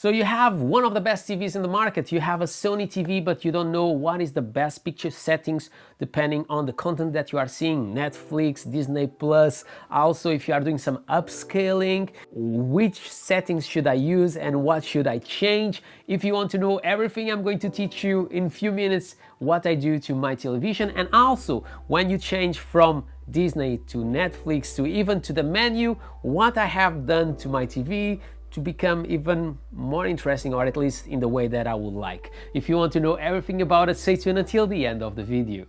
So you have one of the best TVs in the market. You have a Sony TV, but you don't know what is the best picture settings depending on the content that you are seeing. Netflix, Disney Plus. Also, if you are doing some upscaling, which settings should I use and what should I change? If you want to know everything, I'm going to teach you in a few minutes what I do to my television. And also, when you change from Disney to Netflix to even to the menu, what I have done to my TV to become even more interesting, or at least in the way that I would like. If you want to know everything about it, stay tuned until the end of the video.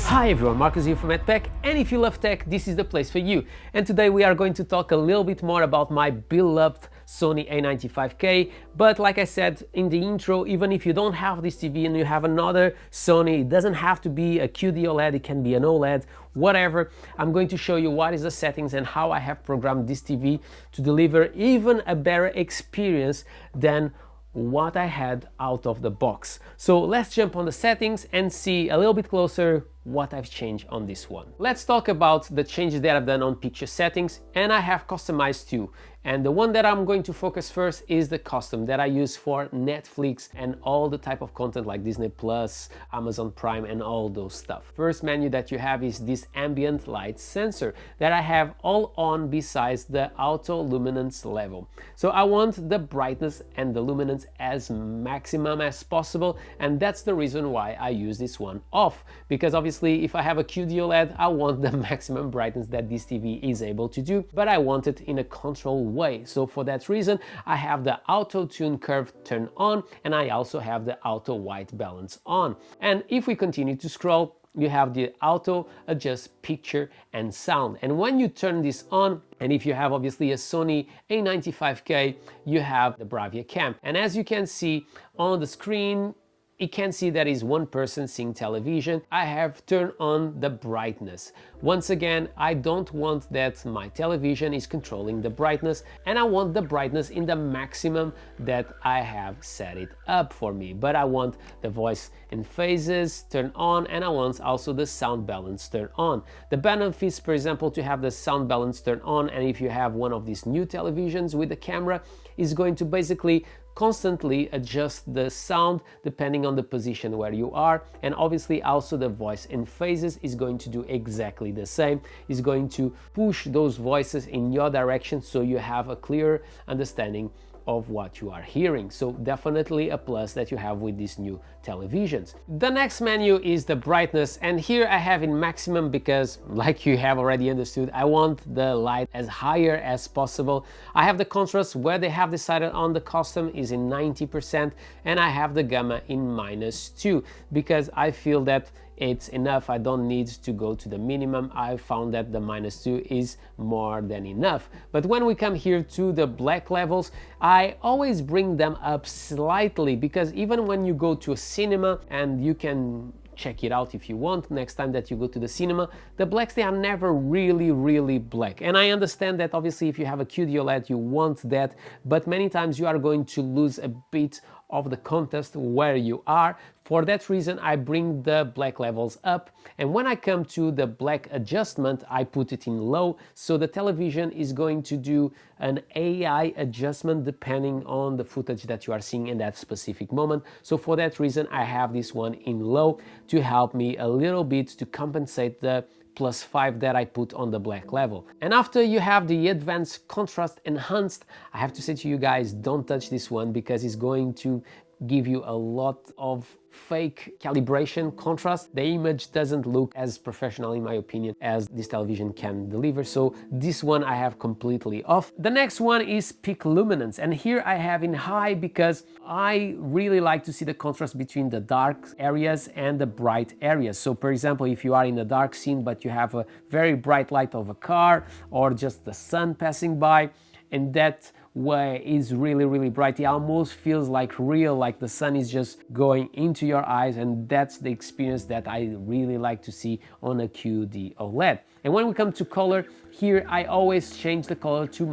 Hi everyone, Marcus here from EdTech, and if you love tech, this is the place for you. And today we are going to talk a little bit more about my beloved Sony A95K, but like I said in the intro, even if you don't have this TV and you have another Sony, it doesn't have to be a QD OLED, it can be an OLED, whatever. I'm going to show you what is the settings and how I have programmed this TV to deliver even a better experience than what I had out of the box. So let's jump on the settings and see a little bit closer what I've changed on this one. Let's talk about the changes that I've done on picture settings, and I have customized two. And the one that I'm going to focus first is the custom that I use for Netflix and all the type of content like Disney Plus, Amazon Prime and all those stuff. First menu that you have is this ambient light sensor that I have all on besides the auto luminance level. So I want the brightness and the luminance as maximum as possible, and that's the reason why I use this one off, because obviously if I have a QD OLED, I want the maximum brightness that this TV is able to do, but I want it in a controlled way. So for that reason, I have the auto tune curve turned on, and I also have the auto white balance on. And if we continue to scroll, you have the auto adjust picture and sound. And when you turn this on, and if you have obviously a Sony A95K, you have the Bravia cam. And as you can see on the screen, you can see that is one person seeing television. I have turned on the brightness. Once again, I don't want that my television is controlling the brightness, and I want the brightness in the maximum that I have set it up for me. But I want the voice and phases turned on, and I want also the sound balance turned on. The benefits, for example, to have the sound balance turned on, and if you have one of these new televisions with the camera, is going to basically constantly adjust the sound depending on the position where you are, and obviously also the voice and phases is going to do exactly the same. Is going to push those voices in your direction so you have a clear understanding of what you are hearing. So definitely a plus that you have with these new televisions. The next menu is the brightness, and here I have in maximum because, like you have already understood, I want the light as higher as possible. I have the contrast where they have decided on the custom is in 90%, and I have the gamma in -2 because I feel that it's enough. I don't need to go to the minimum. I found that the -2 is more than enough. But when we come here to the black levels, I always bring them up slightly, because even when you go to a cinema, and you can check it out if you want next time that you go to the cinema, the blacks, they are never really black. And I understand that obviously if you have a QD OLED you want that, but many times you are going to lose a bit of the contrast where you are. For that reason, I bring the black levels up, and when I come to the black adjustment, I put it in low, so the television is going to do an AI adjustment depending on the footage that you are seeing in that specific moment. So for that reason, I have this one in low to help me a little bit to compensate the +5 that I put on the black level. And after you have the advanced contrast enhanced, I have to say to you guys, don't touch this one because it's going to give you a lot of fake calibration contrast. The image doesn't look as professional in my opinion as this television can deliver, so this one I have completely off. The next one is peak luminance, and here I have in high because I really like to see the contrast between the dark areas and the bright areas. So for example, if you are in a dark scene but you have a very bright light of a car or just the sun passing by, and that way is really bright, it almost feels like real, like the sun is just going into your eyes, and that's the experience that I really like to see on a QD OLED. And when we come to color, here I always change the color to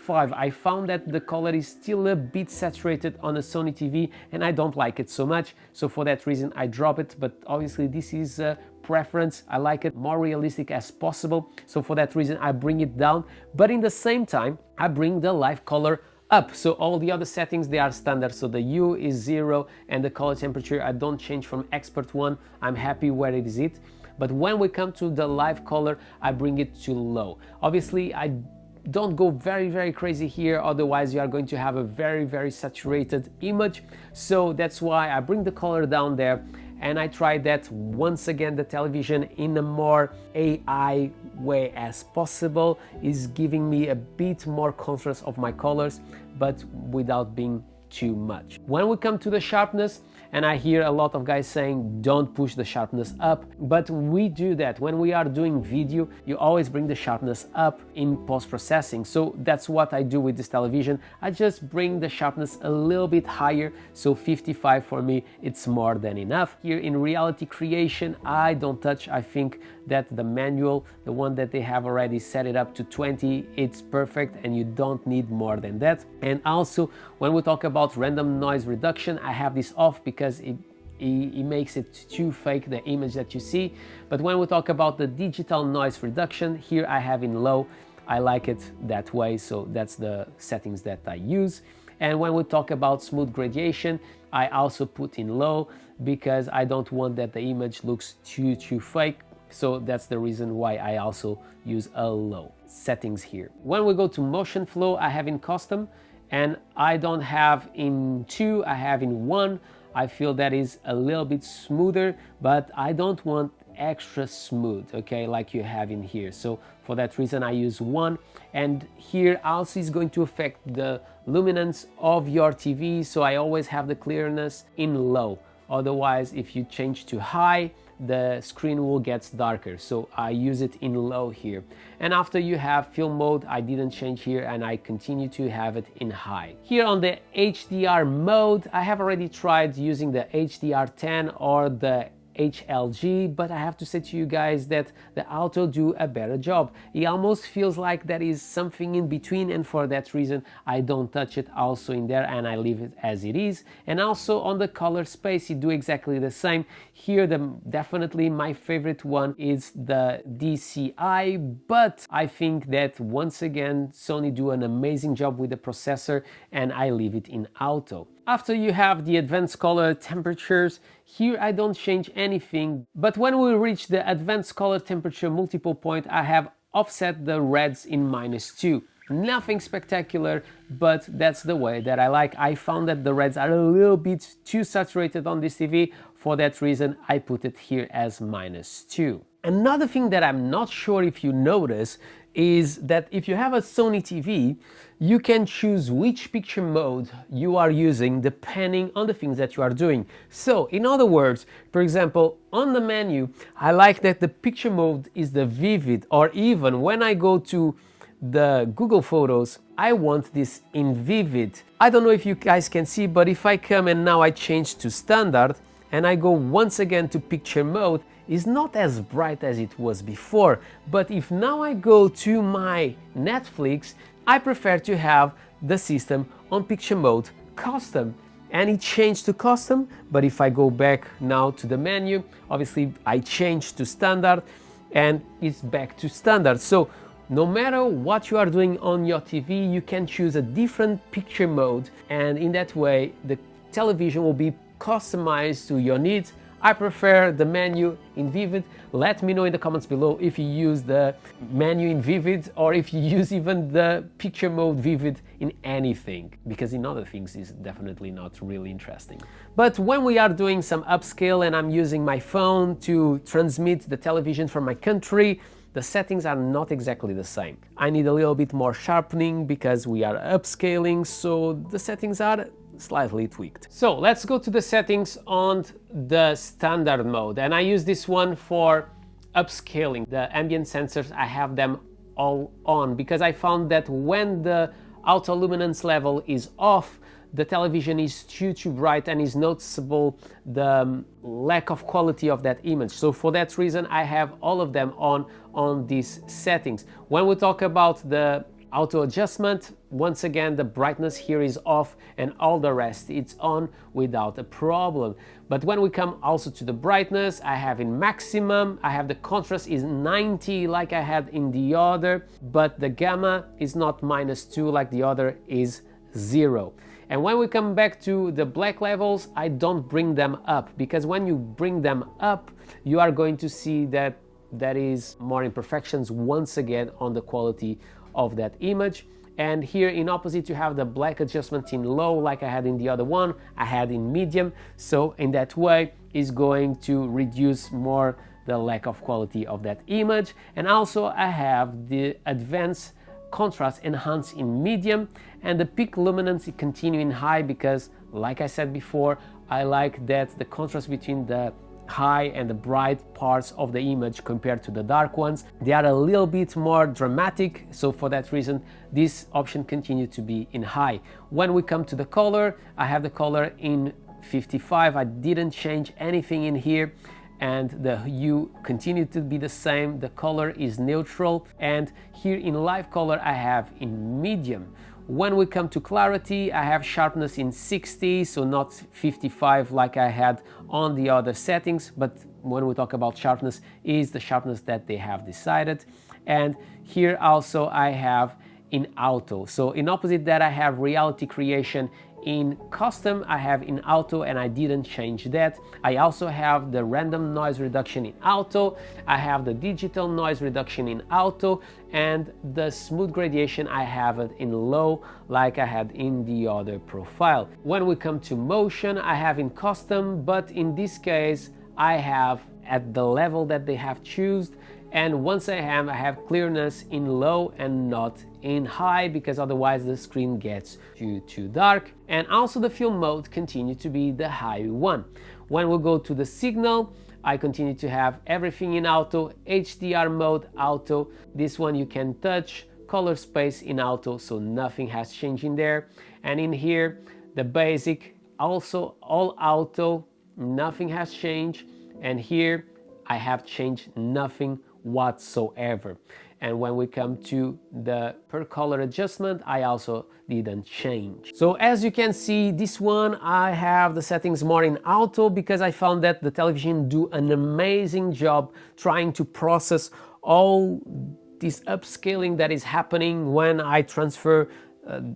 5. I found that the color is still a bit saturated on a Sony TV and I don't like it so much, so for that reason I drop it. But obviously this is a preference. I like it more realistic as possible, so for that reason I bring it down, but in the same time I bring the live color up. So all the other settings, they are standard, so the hue is 0 and the color temperature I don't change from expert 1. I'm happy where it is it. But when we come to the live color, I bring it to low. Obviously I don't go very crazy here, otherwise you are going to have a very saturated image, so that's why I bring the color down there. And I tried that once again, the television in a more AI way as possible is giving me a bit more contrast of my colors, but without being too much. When we come to the sharpness, and I hear a lot of guys saying don't push the sharpness up, but we do that. When we are doing video, you always bring the sharpness up in post-processing, so that's what I do with this television. I just bring the sharpness a little bit higher, so 55 for me, it's more than enough. Here in reality creation, I don't touch. I think that the manual, the one that they have already set it up to 20, it's perfect and you don't need more than that. And also when we talk about random noise reduction, I have this off because it makes it too fake, the image that you see. But when we talk about the digital noise reduction, here I have in low. I like it that way, so that's the settings that I use. And when we talk about smooth gradation, I also put in low because I don't want that the image looks too fake. So that's the reason why I also use a low settings here. When we go to motion flow, I have in custom, and I don't have in 2, I have in 1. I feel that is a little bit smoother, but I don't want extra smooth, okay, like you have in here. So for that reason I use 1. And here also is going to affect the luminance of your TV, so I always have the clearness in low. Otherwise, if you change to high, the screen will get darker, so I use it in low here. And after you have film mode, I didn't change here and I continue to have it in high. Here on the HDR mode, I have already tried using the HDR10 or the HLG, but I have to say to you guys that the auto do a better job. It almost feels like there is something in between, and for that reason I don't touch it also in there and I leave it as it is. And also on the color space, you do exactly the same. Here definitely my favorite one is the DCI, but I think that once again Sony do an amazing job with the processor and I leave it in auto. After you have the advanced color temperatures, here I don't change anything, but when we reach the advanced color temperature multiple point, I have offset the reds in -2. Nothing spectacular, but that's the way that I like. I found that the reds are a little bit too saturated on this TV. For that reason, I put it here as -2. Another thing that I'm not sure if you notice is that if you have a Sony TV, you can choose which picture mode you are using depending on the things that you are doing. So, in other words, for example, on the menu, I like that the picture mode is the vivid, or even when I go to the Google Photos, I want this in vivid. I don't know if you guys can see, but if I come and now I change to standard and I go once again to picture mode, it's not as bright as it was before. But if now I go to my Netflix, I prefer to have the system on picture mode custom, and it changed to custom. But if I go back now to the menu, obviously I changed to standard and it's back to standard. So no matter what you are doing on your TV, you can choose a different picture mode, and in that way the television will be customized to your needs. I prefer the menu in vivid. Let me know in the comments below if you use the menu in vivid or if you use even the picture mode vivid in anything, because in other things is definitely not really interesting. But when we are doing some upscale and I'm using my phone to transmit the television from my country, the settings are not exactly the same. I need a little bit more sharpening because we are upscaling, so the settings are slightly tweaked. So let's go to the settings on the standard mode, and I use this one for upscaling. The ambient sensors, I have them all on because I found that when the auto luminance level is off, the television is too bright and is noticeable the lack of quality of that image. So for that reason I have all of them on these settings. When we talk about the auto adjustment, once again the brightness here is off and all the rest it's on without a problem. But when we come also to the brightness, I have in maximum, I have the contrast is 90 like I had in the other, but the gamma is not -2 like the other is 0. And when we come back to the black levels, I don't bring them up, because when you bring them up, you are going to see that there is more imperfections once again on the quality of that image. And here in opposite you have the black adjustment in low like I had in the other one, I had in medium, so in that way is going to reduce more the lack of quality of that image. And also I have the advanced contrast enhance in medium and the peak luminance continue in high, because like I said before, I like that the contrast between the high and the bright parts of the image compared to the dark ones, they are a little bit more dramatic, so for that reason this option continues to be in high. When we come to the color, I have the color in 55, I didn't change anything in here, and the hue continued to be the same, the color is neutral, and here in live color I have in medium. When we come to clarity, I have sharpness in 60, so not 55 like I had on the other settings, but when we talk about sharpness, is the sharpness that they have decided. And here also I have in auto, so in opposite that I have reality creation in custom, I have in auto and I didn't change that. I also have the random noise reduction in auto, I have the digital noise reduction in auto, and the smooth gradation I have it in low like I had in the other profile. When we come to motion, I have in custom, but in this case I have at the level that they have chosen, and once I have clearness in low and not in high, because otherwise the screen gets too dark. And also the film mode continue to be the high one. When we go to the signal, I continue to have everything in auto, HDR mode auto, this one you can touch, color space in auto, so nothing has changed in there. And in here the basic also all auto, nothing has changed, and here I have changed nothing whatsoever. And when we come to the per color adjustment, I also didn't change. So as you can see, this one I have the settings more in auto, because I found that the television do an amazing job trying to process all this upscaling that is happening when I transfer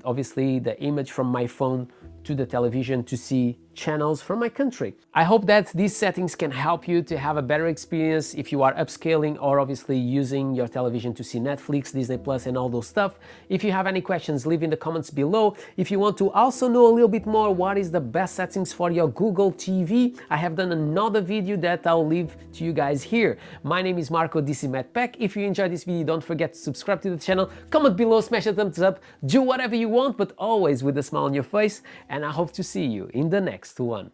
obviously the image from my phone to the television to see channels from my country. I hope that these settings can help you to have a better experience if you are upscaling or obviously using your television to see Netflix, Disney Plus and all those stuff. If you have any questions, leave in the comments below. If you want to also know a little bit more what is the best settings for your Google TV, I have done another video that I'll leave to you guys here. My name is Marco, this is MatPack. If you enjoyed this video, don't forget to subscribe to the channel, comment below, smash a thumbs up, do whatever you want, but always with a smile on your face, and I hope to see you in the next one.